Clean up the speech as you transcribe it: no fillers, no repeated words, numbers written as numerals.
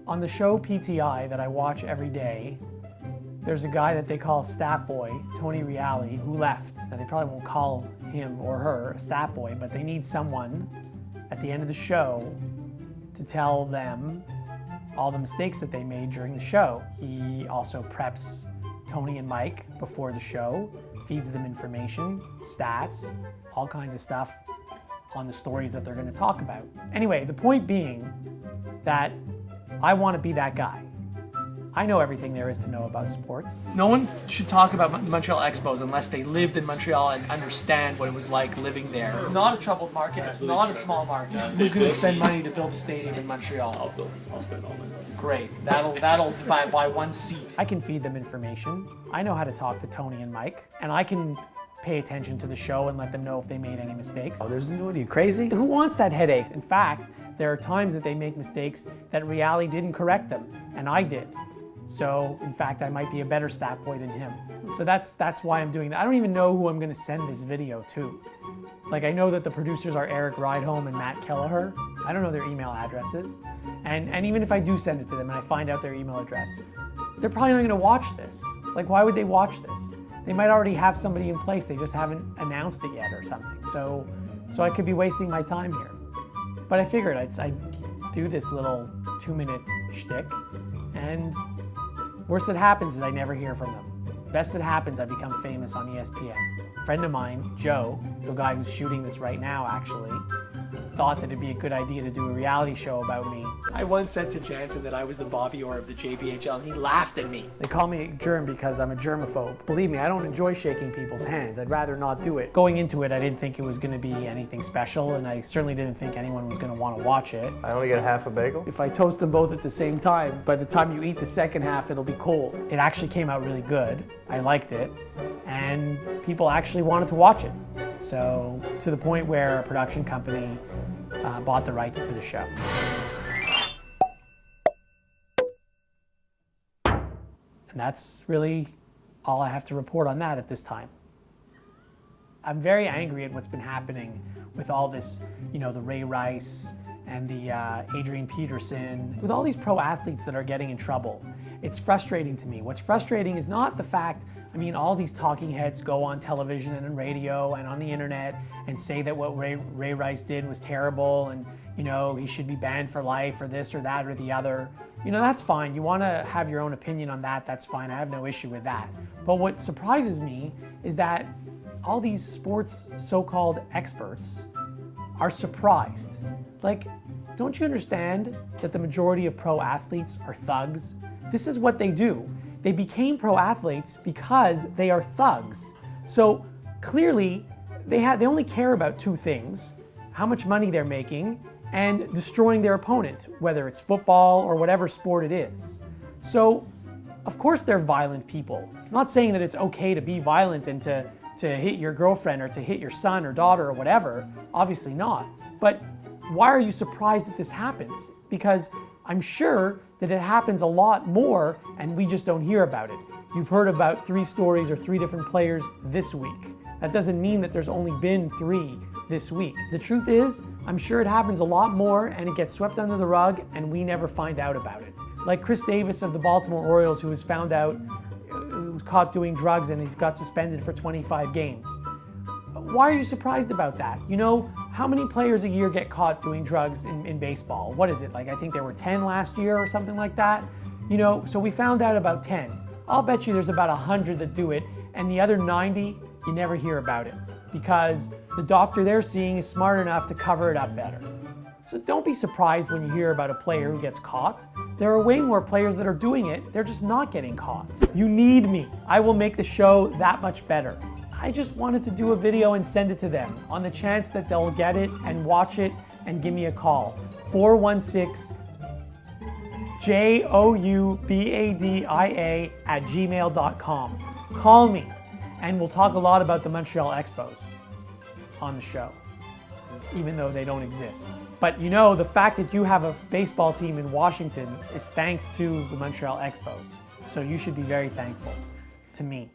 On the show PTI that I watch every day, there's a guy that they call Stat Boy, Tony Reali, who left. Now they probably won't call him or her a Stat Boy, but they need someone at the end of the show to tell them all the mistakes that they made during the show. He also preps Tony and Mike before the show, feeds them information, stats, all kinds of stuff on the stories that they're going to talk about. Anyway, the point being that I want to be that guy. I know everything there is to know about sports. No one should talk about the Montreal Expos unless they lived in Montreal and understand what it was like living there. It's not a troubled market. It's not a small market. Who's going to spend money to build a stadium in Montreal? I'll spend all my money. Great. That'll buy one seat. I can feed them information. I know how to talk to Tony and Mike, and I can pay attention to the show and let them know if they made any mistakes. Oh, what are you, crazy? Who wants that headache? In fact, there are times that they make mistakes that Reali didn't correct them, and I did. So, in fact, I might be a better stat boy than him. So that's why I'm doing that. I don't even know who I'm going to send this video to. Like, I know that the producers are Eric Rydholm and Matt Kelleher. I don't know their email addresses. And even if I do send it to them and I find out their email address, they're probably not going to watch this. Like, why would they watch this? They might already have somebody in place. They just haven't announced it yet or something. So I could be wasting my time here. But I figured I'd do this little 2-minute shtick, and worst that happens is I never hear from them. Best that happens, I become famous on ESPN. A friend of mine, Joe, the guy who's shooting this right now actually, thought that it'd be a good idea to do a reality show about me. I once said to Jansen that I was the Bobby Orr of the JBHL, and he laughed at me. They call me germ because I'm a germaphobe. Believe me, I don't enjoy shaking people's hands. I'd rather not do it. Going into it, I didn't think it was going to be anything special, and I certainly didn't think anyone was going to want to watch it. I only get half a bagel? If I toast them both at the same time, by the time you eat the second half, it'll be cold. It actually came out really good. I liked it, and people actually wanted to watch it. So, to the point where a production company bought the rights to the show. And that's really all I have to report on that at this time. I'm very angry at what's been happening with all this, the Ray Rice and the Adrian Peterson, with all these pro athletes that are getting in trouble. It's frustrating to me. What's frustrating is not the fact, all these talking heads go on television and on radio and on the internet and say that what Ray Rice did was terrible and, he should be banned for life or this or that or the other. That's fine. You want to have your own opinion on that, that's fine. I have no issue with that. But what surprises me is that all these sports so-called experts are surprised. Like, don't you understand that the majority of pro athletes are thugs? This is what they do. They became pro athletes because they are thugs. So clearly, they only care about two things: how much money they're making and destroying their opponent, whether it's football or whatever sport it is. So, of course they're violent people. I'm not saying that it's okay to be violent and to hit your girlfriend or to hit your son or daughter or whatever. Obviously not. But why are you surprised that this happens? Because I'm sure that it happens a lot more and we just don't hear about it. You've heard about 3 stories or 3 different players this week. That doesn't mean that there's only been 3 this week. The truth is, I'm sure it happens a lot more and it gets swept under the rug and we never find out about it. Like Chris Davis of the Baltimore Orioles, who was found out, who was caught doing drugs and he's got suspended for 25 games. Why are you surprised about that? How many players a year get caught doing drugs in baseball? What is it? I think there were 10 last year or something like that. So we found out about 10. I'll bet you there's about 100 that do it, and the other 90, you never hear about it because the doctor they're seeing is smart enough to cover it up better. So don't be surprised when you hear about a player who gets caught. There are way more players that are doing it, they're just not getting caught. You need me. I will make the show that much better. I just wanted to do a video and send it to them on the chance that they'll get it and watch it and give me a call. 416-JOUBADIA@gmail.com. Call me and we'll talk a lot about the Montreal Expos on the show, even though they don't exist. But the fact that you have a baseball team in Washington is thanks to the Montreal Expos. So you should be very thankful to me.